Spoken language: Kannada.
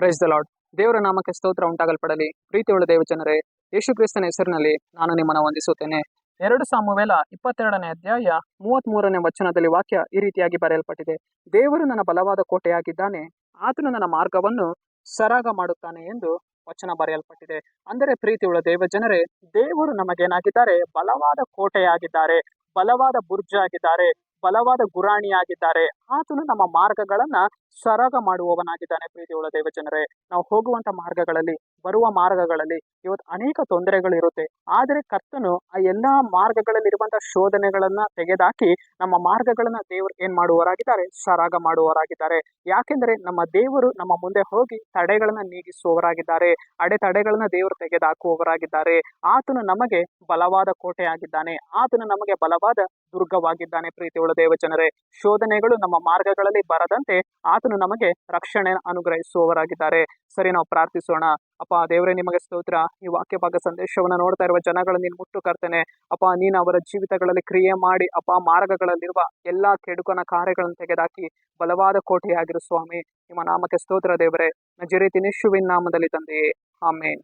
Praise the lord. ದೇವರ ನಾಮಕ್ಕೆ ಸ್ತೋತ್ರ ಉಂಟಾಗಲ್ಪಡಲಿ. ಪ್ರೀತಿಯುಳ್ಳ ದೇವಜನರೇ, ಯೇಸು ಕ್ರಿಸ್ತನ ಹೆಸರಿನಲ್ಲಿ ನಾನು ನಿಮ್ಮನ್ನು ವಂದಿಸುತ್ತೇನೆ. 2 ಸಾಮುವೇಲ 22ನೇ ಅಧ್ಯಾಯ 33ನೇ ವಚನದಲ್ಲಿ ವಾಕ್ಯ ಈ ರೀತಿಯಾಗಿ ಬರೆಯಲ್ಪಟ್ಟಿದೆ. ದೇವರು ನನ್ನ ಬಲವಾದ ಕೋಟೆಯಾಗಿದ್ದಾನೆ, ಆತನು ನನ್ನ ಮಾರ್ಗವನ್ನು ಸರಾಗ ಮಾಡುತ್ತಾನೆ ಎಂದು ವಚನ ಬರೆಯಲ್ಪಟ್ಟಿದೆ. ಅಂದರೆ ಪ್ರೀತಿಯುಳ್ಳ ದೇವಜನರೇ, ದೇವರು ನಮಗೇನಾಗಿದ್ದಾರೆ? ಬಲವಾದ ಕೋಟೆಯಾಗಿದ್ದಾರೆ, ಬಲವಾದ ಬುರ್ಜ್ ಆಗಿದ್ದಾರೆ, ಬಲವಾದ ಗುರಾಣಿಯಾಗಿದ್ದಾರೆ. ಆತನು ನಮ್ಮ ಮಾರ್ಗಗಳನ್ನ ಸರಾಗ ಮಾಡುವವನಾಗಿದ್ದಾನೆ. ಪ್ರೀತಿಯುಳ್ಳ ದೇವಜನರೇ, ನಾವು ಹೋಗುವಂತ ಮಾರ್ಗಗಳಲ್ಲಿ, ಬರುವ ಮಾರ್ಗಗಳಲ್ಲಿ ಇವತ್ತು ಅನೇಕ ತೊಂದರೆಗಳು ಇರುತ್ತೆ. ಆದರೆ ಕರ್ತನು ಆ ಎಲ್ಲಾ ಮಾರ್ಗಗಳಲ್ಲಿ ಇರುವಂತಹ ಶೋಧನೆಗಳನ್ನ ತೆಗೆದಾಕಿ ನಮ್ಮ ಮಾರ್ಗಗಳನ್ನ ದೇವರು ಏನ್ ಮಾಡುವವರಾಗಿದ್ದಾರೆ? ಸರಾಗ ಮಾಡುವವರಾಗಿದ್ದಾರೆ. ಯಾಕೆಂದ್ರೆ ನಮ್ಮ ದೇವರು ನಮ್ಮ ಮುಂದೆ ಹೋಗಿ ತಡೆಗಳನ್ನ ನೀಗಿಸುವವರಾಗಿದ್ದಾರೆ, ಅಡೆತಡೆಗಳನ್ನ ದೇವರು ತೆಗೆದುಹಾಕುವವರಾಗಿದ್ದಾರೆ. ಆತನು ನಮಗೆ ಬಲವಾದ ಕೋಟೆಯಾಗಿದ್ದಾನೆ, ಆತನು ನಮಗೆ ಬಲವಾದ ದುರ್ಗವಾಗಿದ್ದಾನೆ. ಪ್ರೀತಿಯುಳ್ಳ ದೇವಜನರೇ, ಶೋಧನೆಗಳು ನಮ್ಮ ಮಾರ್ಗಗಳಲ್ಲಿ ಬರದಂತೆ ಆತನು ನಮಗೆ ರಕ್ಷಣೆ ಅನುಗ್ರಹಿಸುವವರಾಗಿದ್ದಾರೆ. ಸರಿ, ನಾವು ಪ್ರಾರ್ಥಿಸೋಣ. ಅಪ್ಪ ದೇವರೇ, ನಿಮಗೆ ಸ್ತೋತ್ರ. ಈ ವಾಕ್ಯ ಭಾಗ ಸಂದೇಶವನ್ನು ನೋಡ್ತಾ ಇರುವ ಜನಗಳು ನೀನು ಮುಟ್ಟು ಕರ್ತನೆ. ಅಪ್ಪ, ನೀನು ಅವರ ಜೀವಿತಗಳಲ್ಲಿ ಕ್ರಿಯೆ ಮಾಡಿ ಅಪ್ಪ, ಮಾರ್ಗಗಳಲ್ಲಿರುವ ಎಲ್ಲಾ ಕೆಡುಕನ ಕಾರ್ಯಗಳನ್ನು ತೆಗೆದಾಕಿ ಬಲವಾದ ಕೋಟೆಯಾಗಿರು ಸ್ವಾಮಿ. ನಿಮ್ಮ ನಾಮಕ್ಕೆ ಸ್ತೋತ್ರ ದೇವರೇ. ನಜರೇತಿನ ಯೇಸುವಿನ ನಾಮದಲ್ಲಿ ತಂದೆಯೇ, ಆಮೇನ್.